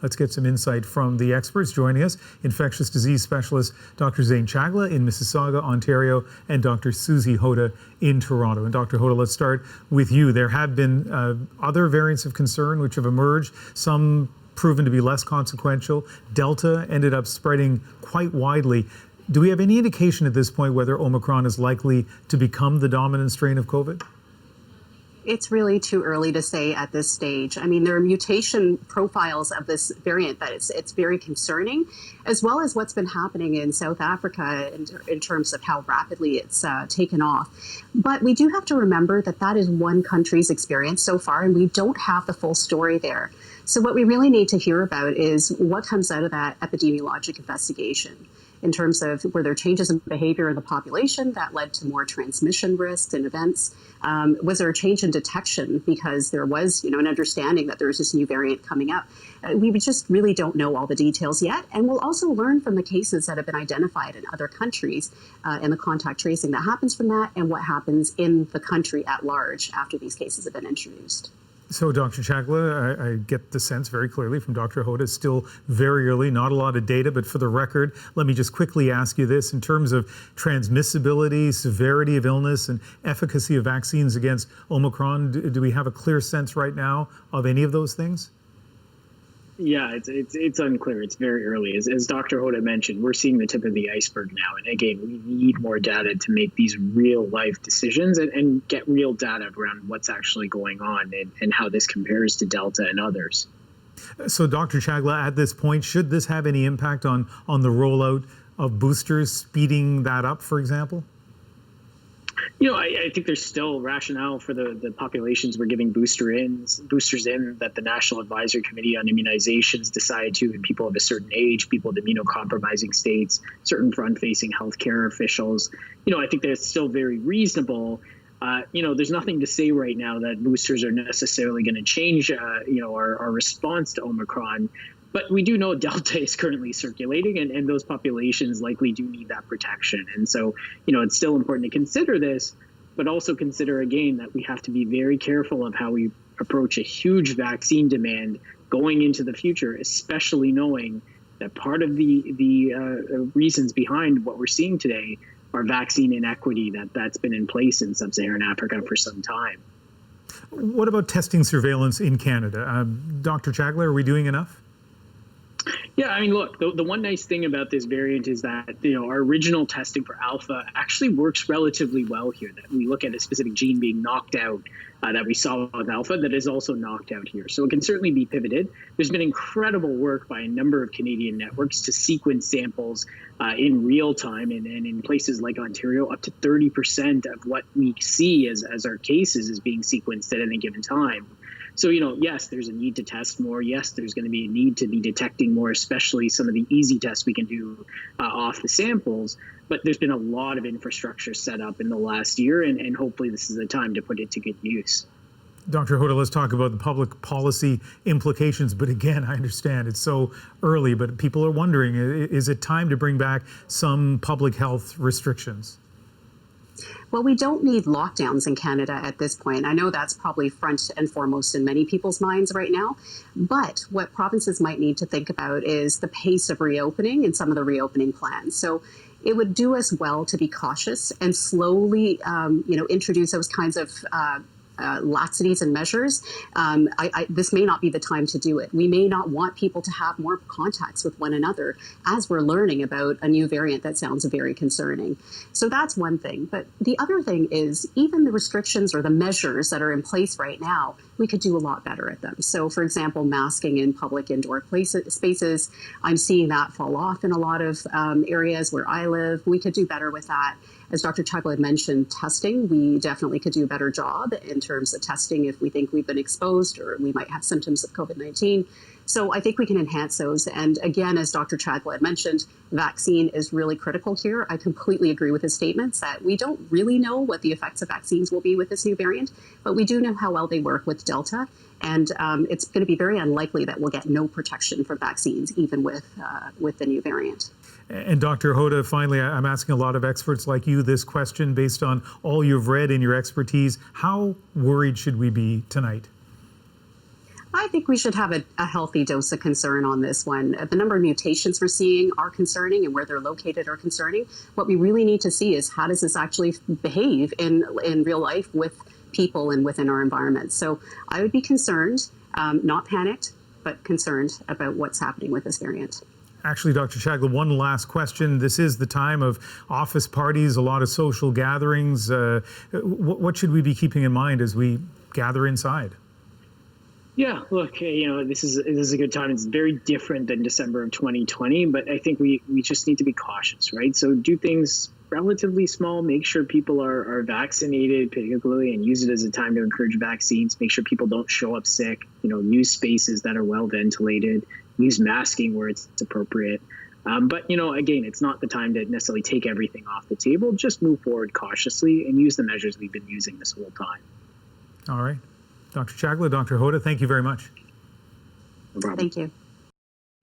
let's get some insight from the experts joining us. Infectious disease specialist Dr. Zain Chagla in Mississauga, Ontario, and Dr. Susy Hota in Toronto. And Dr. Hota, let's start with you. There have been other variants of concern which have emerged, some proven to be less consequential. Delta ended up spreading quite widely. Do we have any indication at this point whether Omicron is likely to become the dominant strain of COVID? It's really too early to say at this stage. I mean, there are mutation profiles of this variant that it's very concerning, as well as what's been happening in South Africa in terms of how rapidly it's taken off. But we do have to remember that that is one country's experience so far, and we don't have the full story there. So what we really need to hear about is what comes out of that epidemiologic investigation in terms of were there changes in behavior in the population that led to more transmission risks and events? Was there a change in detection because there was, an understanding that there was this new variant coming up? We just really don't know all the details yet. And we'll also learn from the cases that have been identified in other countries and the contact tracing that happens from that and what happens in the country at large after these cases have been introduced. So, Dr. Chagla, I get the sense very clearly from Dr. Hota, it's still very early, not a lot of data, but for the record, let me just quickly ask you this. In terms of transmissibility, severity of illness, and efficacy of vaccines against Omicron, do we have a clear sense right now of any of those things? Yeah, it's unclear. It's very early. As Dr. Hota mentioned, we're seeing the tip of the iceberg now. And again, we need more data to make these real life decisions and get real data around what's actually going on and how this compares to Delta and others. So, Dr. Chagla, at this point, should this have any impact on the rollout of boosters, speeding that up, for example? I think there's still rationale for the populations we're giving boosters in that the National Advisory Committee on Immunizations decided to, in people of a certain age, people with immunocompromising states, certain front-facing healthcare officials. I think that's still very reasonable. There's nothing to say right now that boosters are necessarily going to change, our response to Omicron. But we do know Delta is currently circulating, and those populations likely do need that protection. And so, it's still important to consider this, but also consider, again, that we have to be very careful of how we approach a huge vaccine demand going into the future, especially knowing that part of the reasons behind what we're seeing today are vaccine inequity that's been in place in sub-Saharan Africa for some time. What about testing surveillance in Canada? Dr. Chagla, are we doing enough? Yeah, I mean, look, the one nice thing about this variant is that, our original testing for alpha actually works relatively well here, that we look at a specific gene being knocked out that we saw with alpha that is also knocked out here. So it can certainly be pivoted. There's been incredible work by a number of Canadian networks to sequence samples in real time, and in places like Ontario, up to 30% of what we see as our cases is being sequenced at any given time. So, yes, there's a need to test more. Yes, there's going to be a need to be detecting more, especially some of the easy tests we can do off the samples. But there's been a lot of infrastructure set up in the last year, and hopefully this is the time to put it to good use. Dr. Hota, let's talk about the public policy implications. But again, I understand it's so early, but people are wondering, is it time to bring back some public health restrictions? Well, we don't need lockdowns in Canada at this point. I know that's probably front and foremost in many people's minds right now. But what provinces might need to think about is the pace of reopening and some of the reopening plans. So it would do us well to be cautious and slowly, introduce those kinds of laxities and measures. This may not be the time to do it. We may not want people to have more contacts with one another as we're learning about a new variant that sounds very concerning. So that's one thing. But the other thing is even the restrictions or the measures that are in place right now, we could do a lot better at them. So, for example, masking in public indoor spaces, I'm seeing that fall off in a lot of areas where I live. We could do better with that. As Dr. Chagla had mentioned, testing, we definitely could do a better job in terms of testing if we think we've been exposed or we might have symptoms of COVID-19. So I think we can enhance those. And again, as Dr. Chagla had mentioned, vaccine is really critical here. I completely agree with his statements that we don't really know what the effects of vaccines will be with this new variant, but we do know how well they work with Delta. And it's going to be very unlikely that we'll get no protection from vaccines, even with the new variant. And Dr. Hota, finally, I'm asking a lot of experts like you this question based on all you've read and your expertise. How worried should we be tonight? I think we should have a healthy dose of concern on this one. The number of mutations we're seeing are concerning, and where they're located are concerning. What we really need to see is how does this actually behave in real life with people and within our environment. So I would be concerned, not panicked, but concerned about what's happening with this variant. Actually, Dr. Chagla, one last question. This is the time of office parties, a lot of social gatherings. What should we be keeping in mind as we gather inside? Yeah, look, this is a good time. It's very different than December of 2020, but I think we just need to be cautious, right? So do things relatively small, make sure people are vaccinated, particularly, and use it as a time to encourage vaccines, make sure people don't show up sick, use spaces that are well ventilated, use masking where it's appropriate. But, again, it's not the time to necessarily take everything off the table. Just move forward cautiously and use the measures we've been using this whole time. All right. Dr. Chagla, Dr. Hota, thank you very much. No problem. Thank you.